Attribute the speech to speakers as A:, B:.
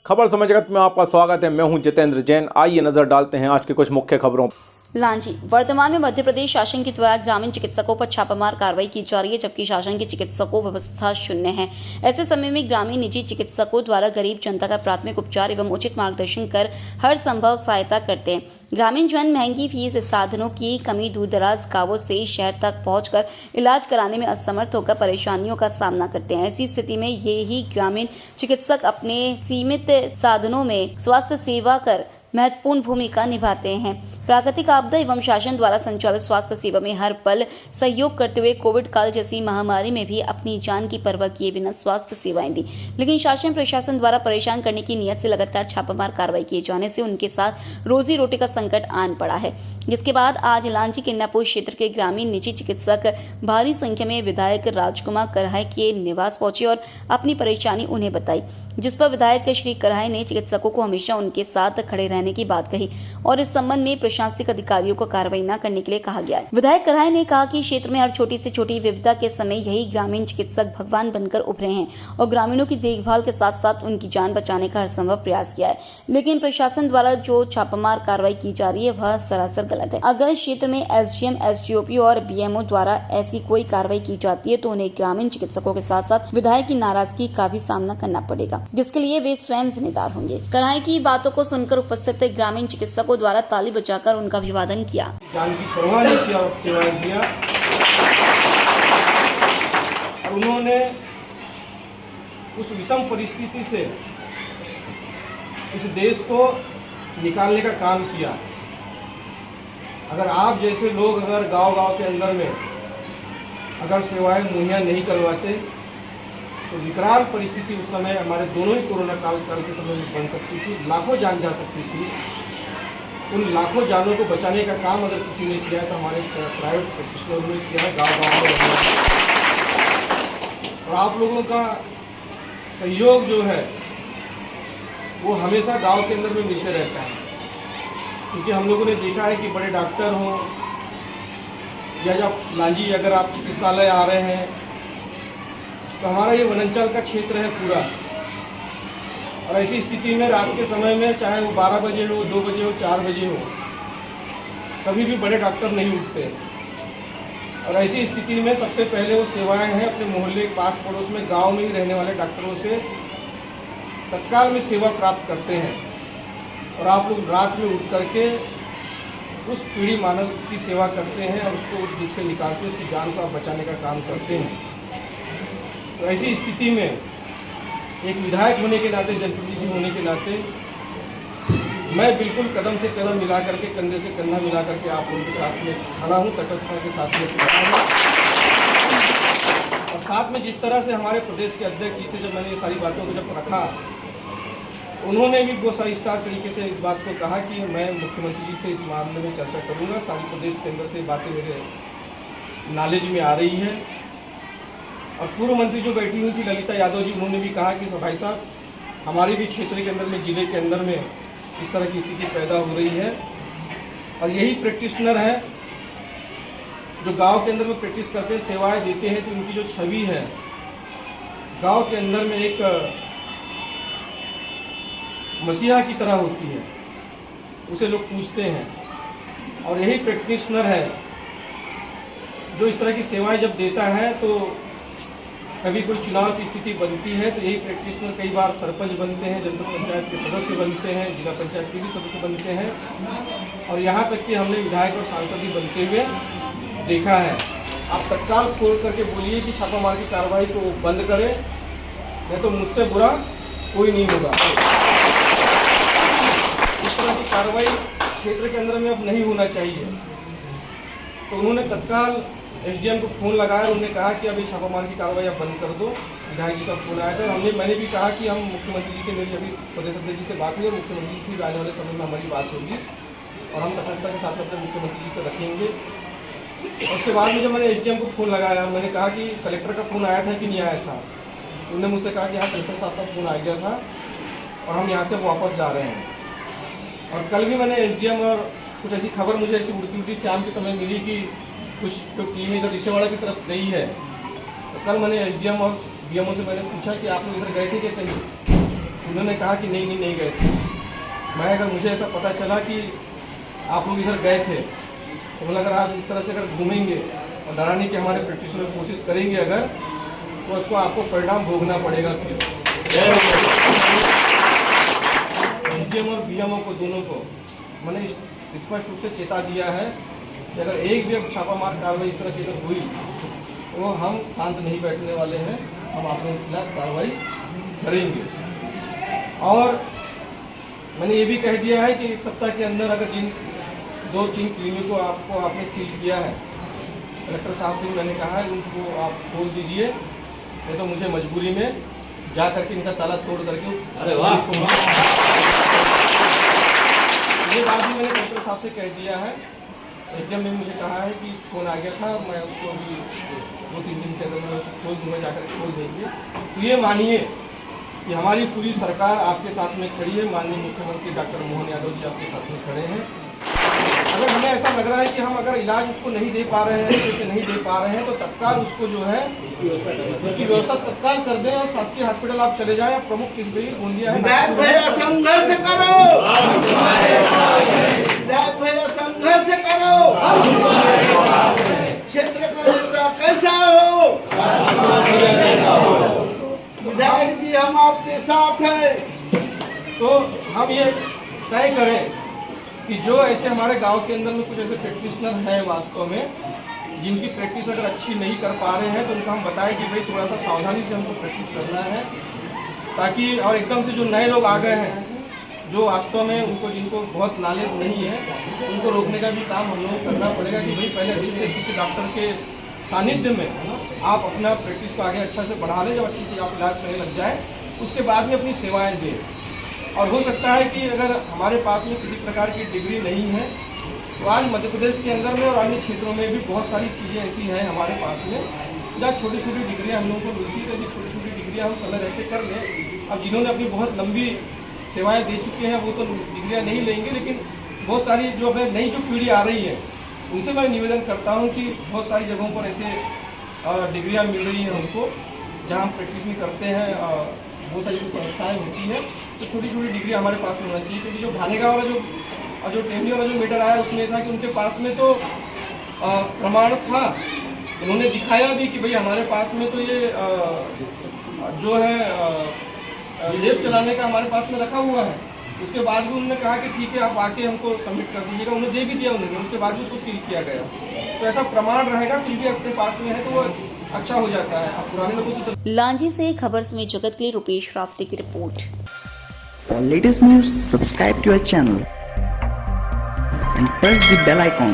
A: खबर समय जगत में आपका स्वागत है। मैं हूं जितेंद्र जैन। आइए नजर डालते हैं आज के कुछ मुख्य खबरों।
B: लांजी। वर्तमान में मध्य प्रदेश शासन के द्वारा ग्रामीण चिकित्सकों पर छापामार कार्रवाई की जा रही है, जबकि शासन के चिकित्सकों व्यवस्था शून्य है। ऐसे समय में ग्रामीण निजी चिकित्सकों द्वारा गरीब जनता का प्राथमिक उपचार एवं उचित मार्गदर्शन कर हर संभव सहायता करते हैं। ग्रामीण जन महंगी फीस, साधनों की कमी, दूर दराज गांवों से शहर तक पहुंचकर इलाज कराने में असमर्थ होकर परेशानियों का सामना करते हैं। ऐसी स्थिति में ये ही ग्रामीण चिकित्सक अपने सीमित साधनों में स्वास्थ्य सेवा कर महत्वपूर्ण भूमिका निभाते हैं। प्राकृतिक आपदा एवं शासन द्वारा संचालित स्वास्थ्य सेवा में हर पल सहयोग करते हुए कोविड काल जैसी महामारी में भी अपनी जान की परवाह किए बिना स्वास्थ्य सेवाएं दी। लेकिन शासन प्रशासन द्वारा परेशान करने की नीयत से लगातार छापामार कार्रवाई किए जाने से उनके साथ रोजी रोटी का संकट आन पड़ा है, जिसके बाद आज लांजी किन्नापुर क्षेत्र के ग्रामीण निजी चिकित्सक भारी संख्या में विधायक राजकुमार कराहे के निवास पहुंचे और अपनी परेशानी उन्हें बताई, जिस पर विधायक श्री कराहे ने चिकित्सकों को हमेशा उनके साथ खड़े रहने की बात कही और इस संबंध में प्रशासनिक अधिकारियों को कार्रवाई न करने के लिए कहा गया। विधायक कराहे ने कहा कि क्षेत्र में हर छोटी से छोटी विपदा के समय यही ग्रामीण चिकित्सक भगवान बनकर उभरे हैं और ग्रामीणों की देखभाल के साथ साथ उनकी जान बचाने का हर संभव प्रयास किया है। लेकिन प्रशासन द्वारा जो छापामार कार्रवाई की जा रही है वह सरासर गलत है। अगर क्षेत्र में एसडीएम, एसडीओपी और बीएमओ द्वारा ऐसी कोई कार्रवाई की जाती है तो उन्हें ग्रामीण चिकित्सकों के साथ साथ विधायक की नाराजगी का भी सामना करना पड़ेगा, जिसके लिए वे स्वयं जिम्मेदार होंगे। कराहे की बातों को सुनकर उपस्थित ग्रामीण चिकित्सकों द्वारा ताली बजाकर उनका अभिवादन किया।
C: जान की परवाह नहीं किया और सेवाएं किया और उन्होंने उस विषम परिस्थिति से इस देश को निकालने का काम किया। अगर आप जैसे लोग अगर गांव-गांव के अंदर में अगर सेवाएं मुहैया नहीं करवाते तो विकराल परिस्थिति उस समय हमारे दोनों ही कोरोना काल के समय में बन सकती थी, लाखों जान जा सकती थी। उन लाखों जानों को बचाने का काम अगर किसी ने किया तो हमारे प्राइवेट प्रैक्टिशनर ने किया, गाँव-गाँव में। और आप लोगों का सहयोग जो है वो हमेशा गांव के अंदर में मिलते रहता है, क्योंकि हम लोगों ने देखा है कि बड़े डॉक्टर हों या जब लांजी अगर आप चिकित्सालय आ रहे हैं तो हमारा ये वनांचल का क्षेत्र है पूरा, और ऐसी स्थिति में रात के समय में चाहे वो 12 बजे हो, 2 बजे हो, 4 बजे हो, कभी भी बड़े डॉक्टर नहीं उठते। और ऐसी स्थिति में सबसे पहले वो सेवाएं हैं अपने मोहल्ले पास पड़ोस में गांव में ही रहने वाले डॉक्टरों से तत्काल में सेवा प्राप्त करते हैं। और आप लोग रात में उठ करके उस पीढ़ी मानव की सेवा करते हैं और उसको उस दुख से निकालते, उसकी जान को बचाने का काम करते हैं। तो ऐसी स्थिति में एक विधायक होने के नाते, जनप्रतिनिधि होने के नाते मैं बिल्कुल कदम से कदम मिला करके, कंधे से कंधा मिला करके आप लोगों के साथ में खड़ा हूँ, तटस्थता के साथ में खड़ा हूँ। और साथ में जिस तरह से हमारे प्रदेश के अध्यक्ष जी से जब मैंने ये सारी बातों को जब रखा, उन्होंने भी बहुत सविस्तार तरीके से इस बात को कहा कि मैं मुख्यमंत्री जी से इस मामले में चर्चा करूँगा। सारी प्रदेश के अंदर से बातें मेरे नॉलेज में आ रही हैं। और पूर्व मंत्री जो बैठी हुई थी ललिता यादव जी, उन्होंने भी कहा कि भाई साहब हमारे भी क्षेत्र के अंदर में, जिले के अंदर में इस तरह की स्थिति पैदा हो रही है और यही प्रैक्टिशनर हैं जो गांव के अंदर में प्रैक्टिस करते हैं, सेवाएं देते हैं, तो उनकी जो छवि है गांव के अंदर में एक मसीहा की तरह होती है, उसे लोग पूछते हैं। और यही प्रैक्टिशनर है जो इस तरह की सेवाएं जब देता है तो कभी कोई चुनाव की स्थिति बनती है तो यही प्रैक्टिशनर कई बार सरपंच बनते हैं, जनपद पंचायत के सदस्य बनते हैं, जिला पंचायत के भी सदस्य बनते हैं और यहाँ तक कि हमने विधायक और सांसद भी बनते हुए देखा है। आप तत्काल खोल करके बोलिए कि छापामार की कार्रवाई को बंद करें, नहीं तो मुझसे बुरा कोई नहीं होगा। इस तरह की कार्रवाई क्षेत्र के अंदर में अब नहीं होना चाहिए। तो उन्होंने तत्काल एसडीएम को फ़ोन लगाया, उन्होंने कहा कि अभी छापामार की कार्रवाई आप बंद कर दो। विधायक जी का फ़ोन आया था, मैंने भी कहा कि हम मुख्यमंत्री जी से, मेरी अभी प्रदेश अध्यक्ष जी से बात हुई और मुख्यमंत्री जी से भी आने वाले समय में हमारी बात होगी और हम तटस्थता के साथ अपने मुख्यमंत्री जी से रखेंगे। और उसके बाद में जब मैंने एसडीएम को फ़ोन लगाया, मैंने कहा कि कलेक्टर का फ़ोन आया था कि नहीं आया था। उन्होंने मुझसे कहा कि हाँ, कलेक्टर साहब का फ़ोन आ गया था और हम यहाँ से वापस जा रहे हैं। और कल भी मैंने एसडीएम और कुछ ऐसी खबर मुझे ऐसी उड़ती शाम के समय मिली कि कुछ जो टीम इधर रिसेवाड़ा की तरफ गई है। तो कल मैंने एसडीएम और बीएमओ से मैंने पूछा कि आप लोग इधर गए थे क्या कहीं? उन्होंने कहा कि नहीं गए थे। मैं अगर मुझे ऐसा पता चला कि आप लोग इधर गए थे तो मतलब अगर आप इस तरह से अगर घूमेंगे और डराने की हमारे प्रैक्टिशनर कोशिश करेंगे अगर, तो उसको आपको परिणाम भोगना पड़ेगा। फिर डीजीएम और बीएमओ को दोनों को मैंने स्पष्ट रूप से चेता दिया है कि अगर एक भी अब छापामार कार्रवाई इस तरह की अगर हुई तो हम शांत नहीं बैठने वाले हैं, हम आप लोगों के खिलाफ कार्रवाई करेंगे। और मैंने ये भी कह दिया है कि 1 सप्ताह के अंदर अगर जिन 2-3 क्लिनिक को आपने सील किया है, कलेक्टर साहब से भी मैंने कहा है उनको आप खोल दीजिए, नहीं तो मुझे मजबूरी में जा करके इनका ताला तोड़ करके
D: अरे वाह
C: ये बात भी मैंने कलेक्टर साहब से कह दिया है। एसडीएम ने मुझे कहा है कि फ़ोन आ गया था, मैं उसको अभी 2-3 दिन के अंदर मैं उसको खोल दूँगा, जाकर खोल देंगे। तो ये मानिए कि हमारी पूरी सरकार आपके साथ में खड़ी है, माननीय मुख्यमंत्री डॉक्टर मोहन यादव जी आपके साथ में खड़े हैं। अगर हमें ऐसा लग रहा है कि हम अगर इलाज उसको नहीं दे पा रहे हैं, अच्छे से नहीं दे पा रहे हैं, तो तत्काल उसको जो है उसकी व्यवस्था तत्काल कर दें और शासकीय हॉस्पिटल आप चले जाएं। प्रमुख किसबेली गोंदिया है,
E: संघर्ष करो, संघर्ष करो। क्षेत्र का नेता कैसा हो, विधायक जी हम आपके साथ हैं।
C: तो हम ये तय करें कि जो ऐसे हमारे गांव के अंदर में कुछ ऐसे प्रैक्टिशनर हैं वास्तव में जिनकी प्रैक्टिस अगर अच्छी नहीं कर पा रहे हैं, तो उनको हम बताएं कि भाई थोड़ा सा सावधानी से हमको प्रैक्टिस करना है, ताकि और एकदम से जो नए लोग आ गए हैं जो वास्तव में उनको जिनको बहुत नॉलेज नहीं है, उनको रोकने का भी काम हम लोगों को करना पड़ेगा कि भाई पहले अच्छे से किसी डॉक्टर के सानिध्य में आप अपना प्रैक्टिस को आगे अच्छा से बढ़ा लें। जब अच्छी से आप इलाज करने लग जाए उसके बाद में अपनी सेवाएँ दें। और हो सकता है कि अगर हमारे पास में किसी प्रकार की डिग्री नहीं है, तो आज मध्य प्रदेश के अंदर में और अन्य क्षेत्रों में भी बहुत सारी चीज़ें ऐसी हैं हमारे पास में जहाँ छोटी छोटी डिग्रियाँ हम लोगों को मिलती है। तो छोटी छोटी डिग्रियाँ हम समय रहते कर लें। अब जिन्होंने अपनी बहुत लंबी सेवाएं दे चुके हैं वो तो डिग्रियाँ नहीं लेंगे, लेकिन बहुत सारी जो अपने नई जो पीढ़ी आ रही है उनसे मैं निवेदन करता हूँ कि बहुत सारी जगहों पर ऐसे डिग्रियाँ मिल रही हैं हमको जहाँ हम प्रैक्टिस नहीं करते हैं, बहुत सारी संस्थाएं होती हैं। तो छोटी छोटी डिग्री हमारे पास में होना चाहिए, क्योंकि जो भानेगा वाला जो टेमली वाला जो मीटर आया उसमें था कि उनके पास में तो प्रमाण था, उन्होंने दिखाया भी कि भाई हमारे पास में तो ये जो है लेब चलाने का हमारे पास में रखा हुआ है। उसके बाद भी उन्होंने कहा कि ठीक है आप आके हमको सबमिट कर दीजिएगा, उन्हें दे भी दिया उन्होंने, उसके बाद भी उसको सील किया गया। तो ऐसा प्रमाण रहेगा, कुछ भी अपने पास में है तो वो अच्छा हो जाता है। अब पुराने लोगों से तो
B: लांजी से खबर समेत जगत के लिए रुपेश राफ्ते की report.
F: For latest news, subscribe to our channel and press the bell icon